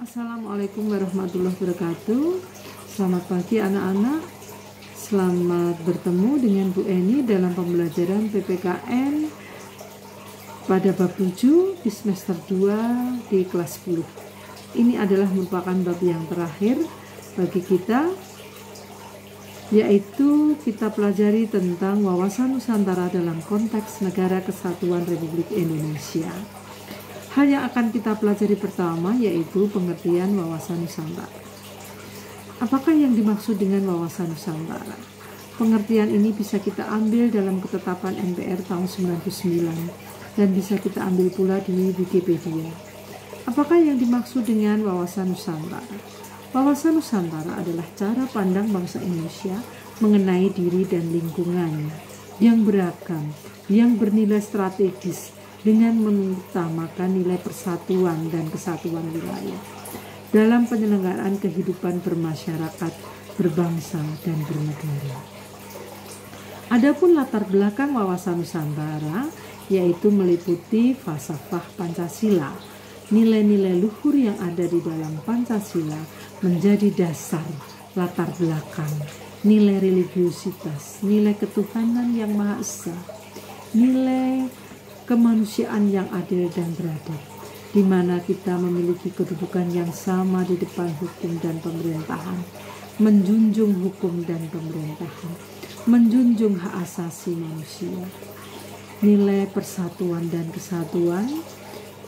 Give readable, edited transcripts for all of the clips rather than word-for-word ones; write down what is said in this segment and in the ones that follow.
Assalamualaikum warahmatullahi wabarakatuh. Selamat pagi anak-anak. Selamat bertemu dengan Bu Eni dalam pembelajaran PPKN pada bab 7 di semester 2 di kelas 10. Ini adalah merupakan bab yang terakhir bagi kita, yaitu kita pelajari tentang wawasan Nusantara dalam konteks Negara Kesatuan Republik Indonesia. Hal yang akan kita pelajari pertama yaitu pengertian wawasan Nusantara. Apakah yang dimaksud dengan wawasan Nusantara? Pengertian ini bisa kita ambil dalam ketetapan MPR tahun 99 dan bisa kita ambil pula di Wikipedia. Apakah yang dimaksud dengan wawasan Nusantara? Wawasan Nusantara adalah cara pandang bangsa Indonesia mengenai diri dan lingkungannya yang beragam, yang bernilai strategis, dengan mengutamakan nilai persatuan dan kesatuan wilayah dalam penyelenggaraan kehidupan bermasyarakat, berbangsa, dan bernegara. Adapun latar belakang wawasan Nusantara yaitu meliputi falsafah Pancasila. Nilai-nilai luhur yang ada di dalam Pancasila menjadi dasar latar belakang, nilai religiusitas, nilai ketuhanan yang Maha Esa, nilai kemanusiaan yang adil dan beradab, di mana kita memiliki kedudukan yang sama di depan hukum dan pemerintahan, menjunjung hukum dan pemerintahan, menjunjung hak asasi manusia, nilai persatuan dan kesatuan,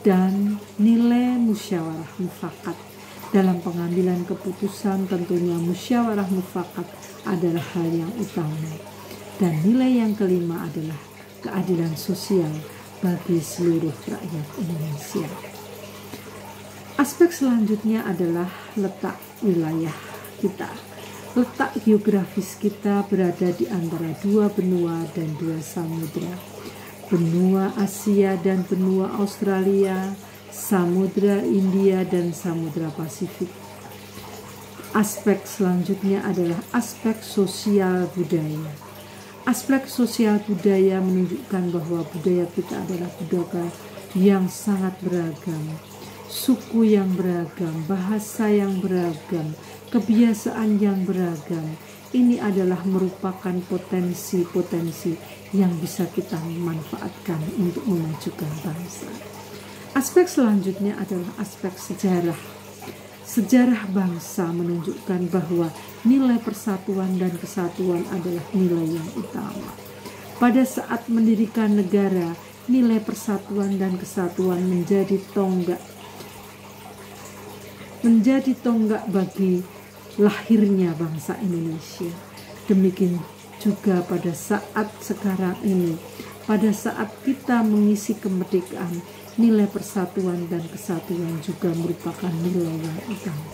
dan nilai musyawarah mufakat. Dalam pengambilan keputusan tentunya musyawarah mufakat adalah hal yang utama. Dan nilai yang kelima adalah keadilan sosial bagi seluruh rakyat Indonesia. Aspek selanjutnya adalah letak wilayah kita. Letak geografis kita berada di antara dua benua dan dua samudra. Benua Asia dan benua Australia, Samudra India dan Samudra Pasifik. Aspek selanjutnya adalah aspek sosial budaya. Aspek sosial budaya menunjukkan bahwa budaya kita adalah budaya yang sangat beragam, suku yang beragam, bahasa yang beragam, kebiasaan yang beragam. Ini adalah merupakan potensi-potensi yang bisa kita manfaatkan untuk memajukan bangsa. Aspek selanjutnya adalah aspek sejarah. Sejarah bangsa menunjukkan bahwa nilai persatuan dan kesatuan adalah nilai yang utama. Pada saat mendirikan negara, nilai persatuan dan kesatuan menjadi tonggak bagi lahirnya bangsa Indonesia. Demikian juga pada saat sekarang ini, pada saat kita mengisi kemerdekaan, nilai persatuan dan kesatuan juga merupakan nilai yang utama.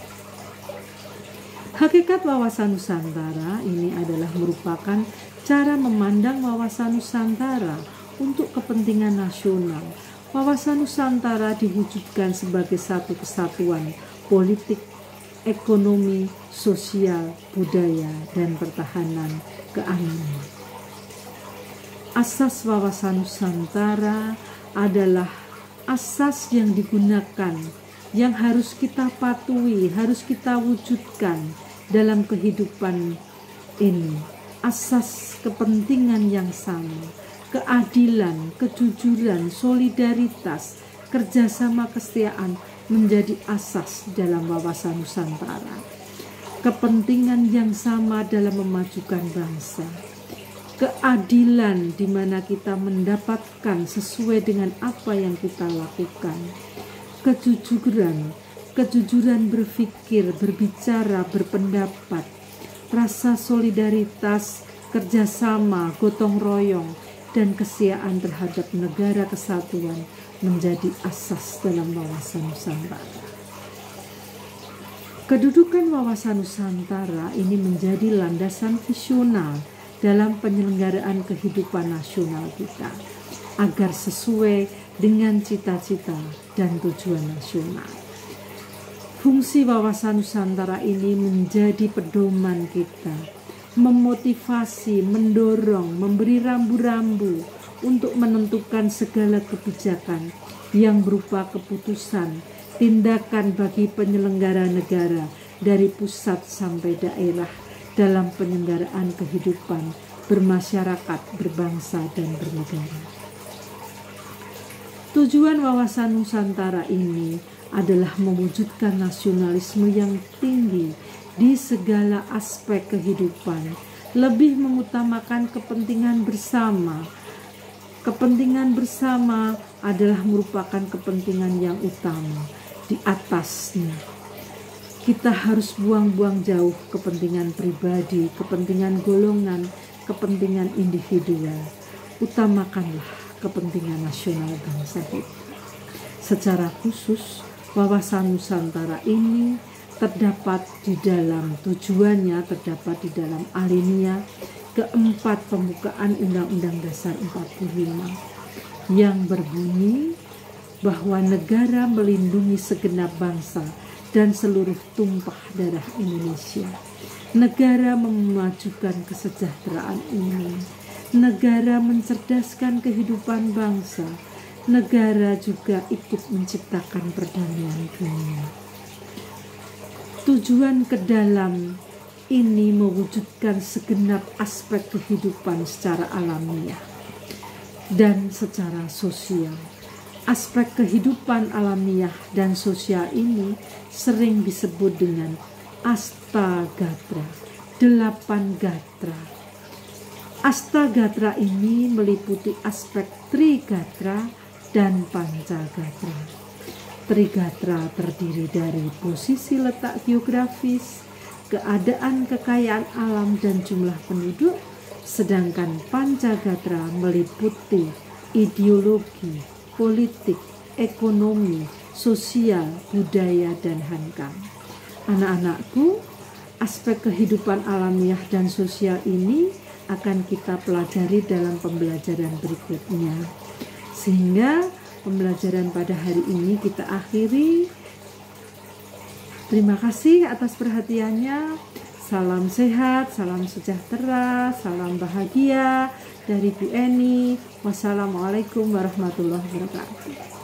Hakikat wawasan Nusantara ini adalah merupakan cara memandang wawasan Nusantara untuk kepentingan nasional. Wawasan Nusantara diwujudkan sebagai satu kesatuan politik, ekonomi, sosial, budaya, dan pertahanan keamanan. Asas wawasan Nusantara adalah asas yang digunakan, yang harus kita patuhi, harus kita wujudkan dalam kehidupan ini. Asas kepentingan yang sama, keadilan, kejujuran, solidaritas, kerjasama, kesetiaan menjadi asas dalam wawasan Nusantara. Kepentingan yang sama dalam memajukan bangsa. Keadilan di mana kita mendapatkan sesuai dengan apa yang kita lakukan. Kejujuran berpikir, berbicara, berpendapat. Rasa solidaritas, kerjasama, gotong royong, dan kesetiaan terhadap negara kesatuan menjadi asas dalam wawasan Nusantara. Kedudukan wawasan Nusantara ini menjadi landasan visional dalam penyelenggaraan kehidupan nasional kita agar sesuai dengan cita-cita dan tujuan nasional. Fungsi wawasan Nusantara ini menjadi pedoman kita, memotivasi, mendorong, memberi rambu-rambu untuk menentukan segala kebijakan yang berupa keputusan tindakan bagi penyelenggara negara dari pusat sampai daerah dalam penyelenggaraan kehidupan bermasyarakat, berbangsa, dan bernegara. Tujuan wawasan Nusantara ini adalah mewujudkan nasionalisme yang tinggi di segala aspek kehidupan, lebih mengutamakan kepentingan bersama. Kepentingan bersama adalah merupakan kepentingan yang utama. Di atasnya, kita harus buang-buang jauh kepentingan pribadi, kepentingan golongan, kepentingan individual. Utamakanlah kepentingan nasional bangsa kita. Secara khusus, wawasan Nusantara ini terdapat di dalam tujuannya, terdapat di dalam alinea keempat pembukaan Undang-Undang Dasar 45 yang berbunyi bahwa negara melindungi segenap bangsa dan seluruh tumpah darah Indonesia. Negara memajukan kesejahteraan umum. Negara mencerdaskan kehidupan bangsa. Negara juga ikut menciptakan perdamaian dunia. Tujuan ke dalam ini mewujudkan segenap aspek kehidupan secara alamiah dan secara sosial. Aspek kehidupan alamiah dan sosial ini sering disebut dengan Astagatra, 8 gatra. Astagatra ini meliputi aspek Trigatra dan Pancagatra. Trigatra terdiri dari posisi letak geografis, keadaan kekayaan alam dan jumlah penduduk, sedangkan Pancagatra meliputi ideologi, politik, ekonomi, sosial, budaya, dan hankam. Anak-anakku, aspek kehidupan alamiah dan sosial ini akan kita pelajari dalam pembelajaran berikutnya. Sehingga pembelajaran pada hari ini kita akhiri. Terima kasih atas perhatiannya. Salam sehat, salam sejahtera, salam bahagia dari Bu Eni. Wassalamualaikum warahmatullahi wabarakatuh.